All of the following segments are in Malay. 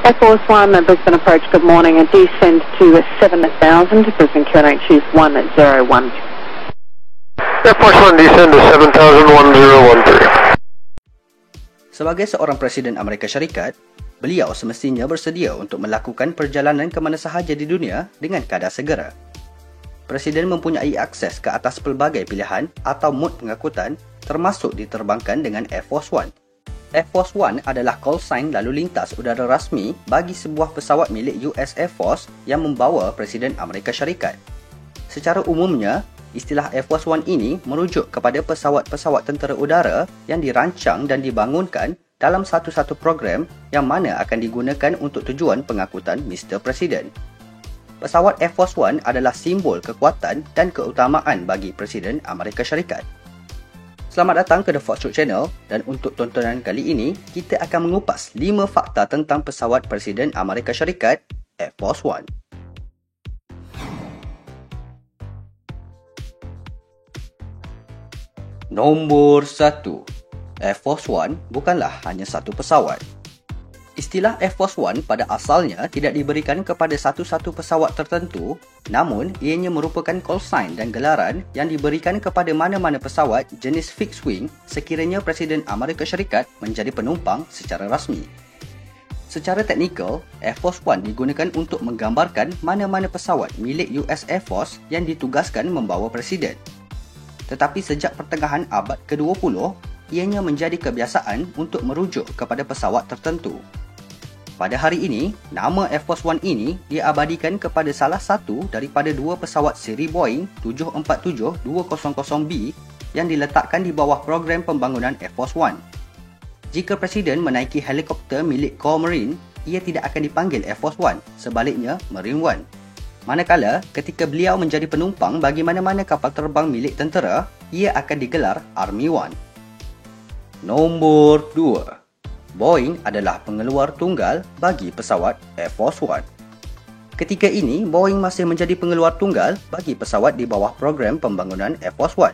Air Force One, Brisbane approach, good morning. A descend to 7,000, Brisbane QNH is 101. Air Force One, descend to 7,000, 1013. Sebagai seorang Presiden Amerika Syarikat, beliau semestinya bersedia untuk melakukan perjalanan ke mana sahaja di dunia dengan kadar segera. Presiden mempunyai akses ke atas pelbagai pilihan atau mod pengangkutan termasuk diterbangkan dengan Air Force One. Air Force One adalah call sign lalu lintas udara rasmi bagi sebuah pesawat milik US Air Force yang membawa Presiden Amerika Syarikat. Secara umumnya, istilah Air Force One ini merujuk kepada pesawat-pesawat tentera udara yang dirancang dan dibangunkan dalam satu-satu program yang mana akan digunakan untuk tujuan pengangkutan Mr. Presiden. Pesawat Air Force One adalah simbol kekuatan dan keutamaan bagi Presiden Amerika Syarikat. Selamat datang ke The Fox Truth Channel, dan untuk tontonan kali ini, kita akan mengupas 5 fakta tentang pesawat Presiden Amerika Syarikat Air Force One. Nombor 1. Air Force One bukanlah hanya satu pesawat. Istilah Air Force One pada asalnya tidak diberikan kepada satu-satu pesawat tertentu, namun ianya merupakan call sign dan gelaran yang diberikan kepada mana-mana pesawat jenis fixed wing sekiranya Presiden Amerika Syarikat menjadi penumpang secara rasmi. Secara teknikal, Air Force One digunakan untuk menggambarkan mana-mana pesawat milik US Air Force yang ditugaskan membawa Presiden. Tetapi sejak pertengahan abad ke-20, ianya menjadi kebiasaan untuk merujuk kepada pesawat tertentu. Pada hari ini, nama Air Force One ini diabadikan kepada salah satu daripada dua pesawat siri Boeing 747-200B yang diletakkan di bawah program pembangunan Air Force One. Jika Presiden menaiki helikopter milik Corps Marine, ia tidak akan dipanggil Air Force One, sebaliknya Marine One. Manakala, ketika beliau menjadi penumpang bagi mana-mana kapal terbang milik tentera, ia akan digelar Army One. Nombor 2. Boeing adalah pengeluar tunggal bagi pesawat Air Force One. Ketika ini, Boeing masih menjadi pengeluar tunggal bagi pesawat di bawah program pembangunan Air Force One.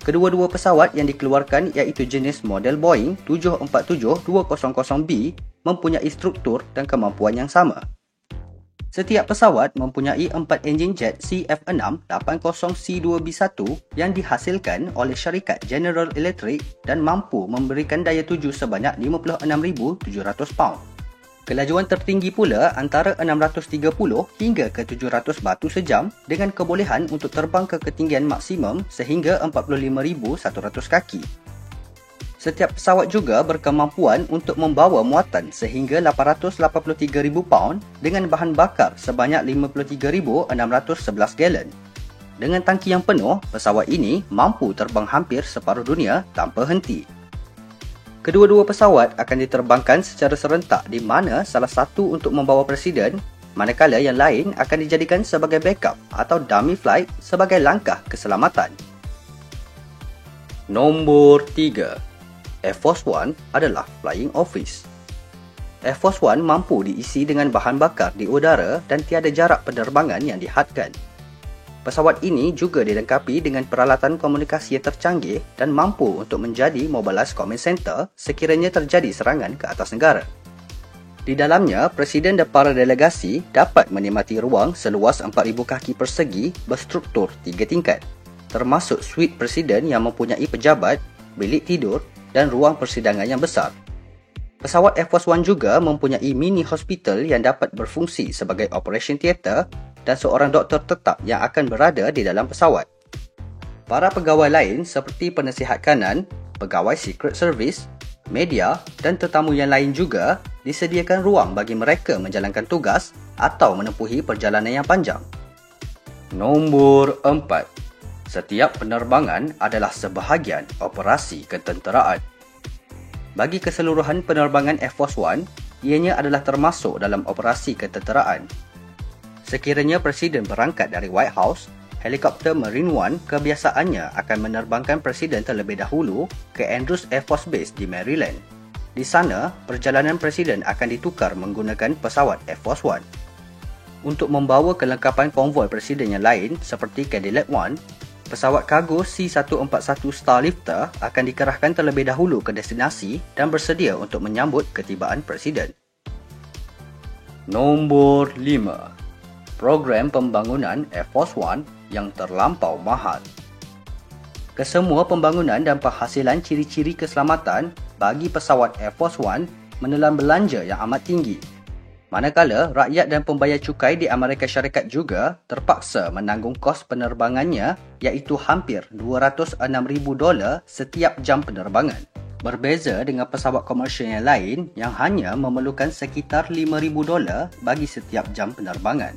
Kedua-dua pesawat yang dikeluarkan iaitu jenis model Boeing 747-200B mempunyai struktur dan kemampuan yang sama. Setiap pesawat mempunyai 4 enjin jet CF6-80C2B1 yang dihasilkan oleh syarikat General Electric dan mampu memberikan daya tuju sebanyak 56,700 pound. Kelajuan tertinggi pula antara 630 hingga ke 700 batu sejam dengan kebolehan untuk terbang ke ketinggian maksimum sehingga 45,100 kaki. Setiap pesawat juga berkemampuan untuk membawa muatan sehingga 883,000 pound dengan bahan bakar sebanyak 53,611 gallon. Dengan tangki yang penuh, pesawat ini mampu terbang hampir separuh dunia tanpa henti. Kedua-dua pesawat akan diterbangkan secara serentak di mana salah satu untuk membawa Presiden, manakala yang lain akan dijadikan sebagai backup atau dummy flight sebagai langkah keselamatan. Nombor 3. Air Force One adalah Flying Office. Air Force One mampu diisi dengan bahan bakar di udara dan tiada jarak penerbangan yang dihadkan. Pesawat ini juga dilengkapi dengan peralatan komunikasi yang tercanggih dan mampu untuk menjadi Mobilized Command Center sekiranya terjadi serangan ke atas negara. Di dalamnya, Presiden dan para delegasi dapat menikmati ruang seluas 4,000 kaki persegi berstruktur 3 tingkat, termasuk suite Presiden yang mempunyai pejabat, bilik tidur dan ruang persidangan yang besar. Pesawat Air Force One juga mempunyai mini hospital yang dapat berfungsi sebagai operation theatre dan seorang doktor tetap yang akan berada di dalam pesawat. Para pegawai lain seperti penasihat kanan, pegawai Secret Service, media dan tetamu yang lain juga disediakan ruang bagi mereka menjalankan tugas atau menempuhi perjalanan yang panjang. Nombor 4. Setiap penerbangan adalah sebahagian operasi ketenteraan. Bagi keseluruhan penerbangan Air Force One, ianya adalah termasuk dalam operasi ketenteraan. Sekiranya Presiden berangkat dari White House, helikopter Marine One kebiasaannya akan menerbangkan Presiden terlebih dahulu ke Andrews Air Force Base di Maryland. Di sana, perjalanan Presiden akan ditukar menggunakan pesawat Air Force One. Untuk membawa kelengkapan konvoi Presiden yang lain seperti Cadillac One, pesawat kargo C-141 Starlifter akan dikerahkan terlebih dahulu ke destinasi dan bersedia untuk menyambut ketibaan Presiden. Nombor 5. Program pembangunan Air Force One yang terlampau mahal. Kesemua pembangunan dan penghasilan ciri-ciri keselamatan bagi pesawat Air Force One menelan belanja yang amat tinggi. Manakala rakyat dan pembayar cukai di Amerika Syarikat juga terpaksa menanggung kos penerbangannya iaitu hampir $206,000 setiap jam penerbangan. Berbeza dengan pesawat komersial yang lain yang hanya memerlukan sekitar $5,000 bagi setiap jam penerbangan.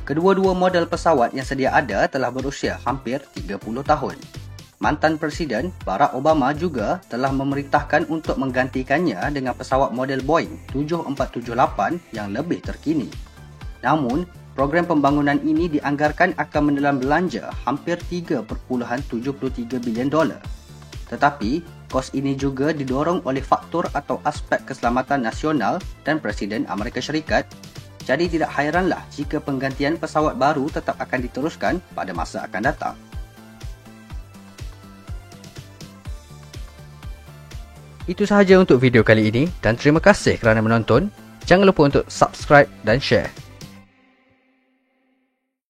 Kedua-dua model pesawat yang sedia ada telah berusia hampir 30 tahun. Mantan Presiden Barack Obama juga telah memerintahkan untuk menggantikannya dengan pesawat model Boeing 7478 yang lebih terkini. Namun, program pembangunan ini dianggarkan akan menelan belanja hampir $3.73 bilion. Tetapi, kos ini juga didorong oleh faktor atau aspek keselamatan nasional dan Presiden Amerika Syarikat. Jadi tidak hairanlah jika penggantian pesawat baru tetap akan diteruskan pada masa akan datang. Itu sahaja untuk video kali ini dan terima kasih kerana menonton. Jangan lupa untuk subscribe dan share.